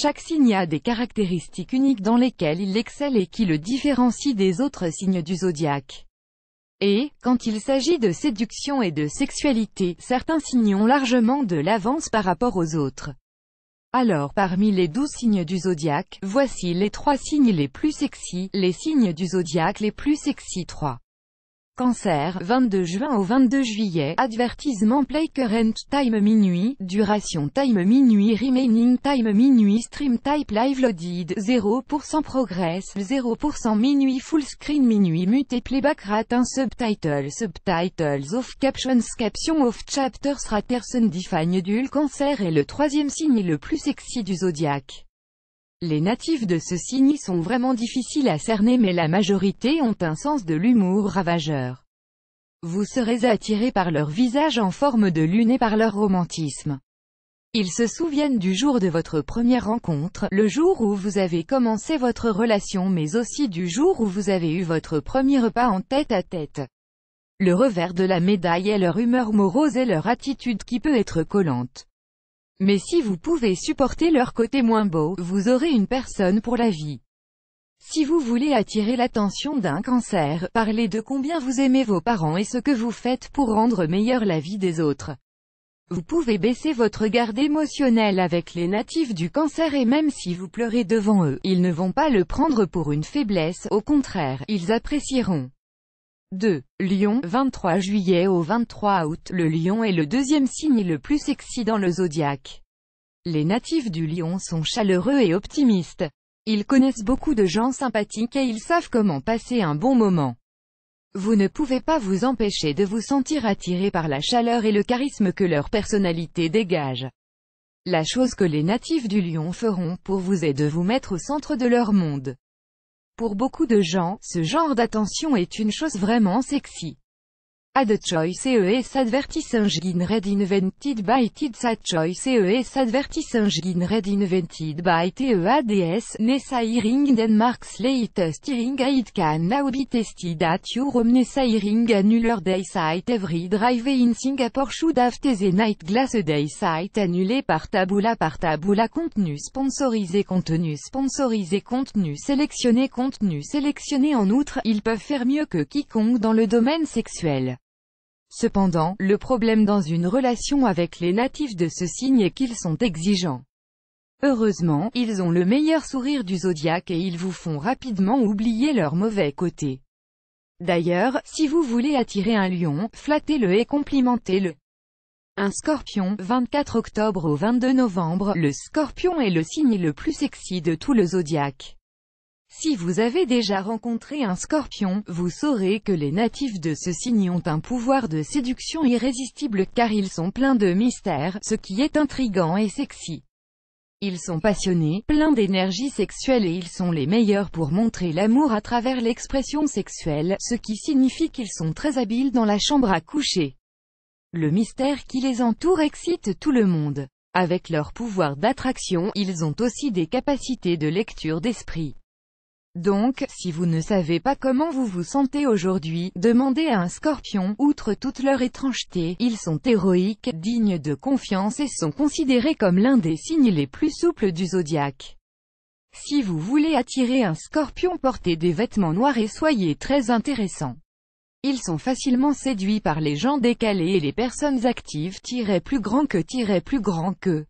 Chaque signe a des caractéristiques uniques dans lesquelles il excelle et qui le différencient des autres signes du zodiaque. Et, quand il s'agit de séduction et de sexualité, certains signes ont largement de l'avance par rapport aux autres. Alors parmi les 12 signes du zodiaque, voici les 3 signes les plus sexy, les signes du zodiaque les plus sexy 3. Cancer, 22 juin au 22 juillet, avertissement play current time minuit, duration time minuit remaining time minuit stream type live loaded, 0% progress, 0% minuit full screen minuit mute playback rate 1 subtitles off captions off chapters raters define dul. Cancer est le 3e signe le plus sexy du zodiaque. Les natifs de ce signe sont vraiment difficiles à cerner mais la majorité ont un sens de l'humour ravageur. Vous serez attiré par leur visage en forme de lune et par leur romantisme. Ils se souviennent du jour de votre première rencontre, le jour où vous avez commencé votre relation mais aussi du jour où vous avez eu votre premier repas en tête-à-tête. Le revers de la médaille est leur humeur morose et leur attitude qui peut être collante. Mais si vous pouvez supporter leur côté moins beau, vous aurez une personne pour la vie. Si vous voulez attirer l'attention d'un Cancer, parlez de combien vous aimez vos parents et ce que vous faites pour rendre meilleure la vie des autres. Vous pouvez baisser votre garde émotionnelle avec les natifs du Cancer et même si vous pleurez devant eux, ils ne vont pas le prendre pour une faiblesse, au contraire, ils apprécieront. 2. Lion, 23 juillet au 23 août, le lion est le 2e signe le plus sexy dans le zodiaque. Les natifs du lion sont chaleureux et optimistes. Ils connaissent beaucoup de gens sympathiques et ils savent comment passer un bon moment. Vous ne pouvez pas vous empêcher de vous sentir attiré par la chaleur et le charisme que leur personnalité dégage. La chose que les natifs du lion feront pour vous est de vous mettre au centre de leur monde. Pour beaucoup de gens, ce genre d'attention est une chose vraiment sexy. Ad choice es advertising red invented by tids ad choice es advertising red invented by TEADS, Nessairing Denmark's latest hearing aid can now be tested at your home. Nessairing annuler day site every drive in Singapore should have the night glass day site annulé par Taboola contenu sponsorisé contenu sélectionné en outre, ils peuvent faire mieux que quiconque dans le domaine sexuel. Cependant, le problème dans une relation avec les natifs de ce signe est qu'ils sont exigeants. Heureusement, ils ont le meilleur sourire du zodiaque et ils vous font rapidement oublier leur mauvais côté. D'ailleurs, si vous voulez attirer un lion, flattez-le et complimentez-le. Un scorpion, 24 octobre au 22 novembre, le scorpion est le signe le plus sexy de tout le zodiaque. Si vous avez déjà rencontré un scorpion, vous saurez que les natifs de ce signe ont un pouvoir de séduction irrésistible car ils sont pleins de mystère, ce qui est intriguant et sexy. Ils sont passionnés, pleins d'énergie sexuelle et ils sont les meilleurs pour montrer l'amour à travers l'expression sexuelle, ce qui signifie qu'ils sont très habiles dans la chambre à coucher. Le mystère qui les entoure excite tout le monde. Avec leur pouvoir d'attraction, ils ont aussi des capacités de lecture d'esprit. Donc, si vous ne savez pas comment vous vous sentez aujourd'hui, demandez à un scorpion. Outre toute leur étrangeté, ils sont héroïques, dignes de confiance et sont considérés comme l'un des signes les plus souples du zodiaque. Si vous voulez attirer un scorpion, portez des vêtements noirs et soyez très intéressants. Ils sont facilement séduits par les gens décalés et les personnes actives, plus grand que.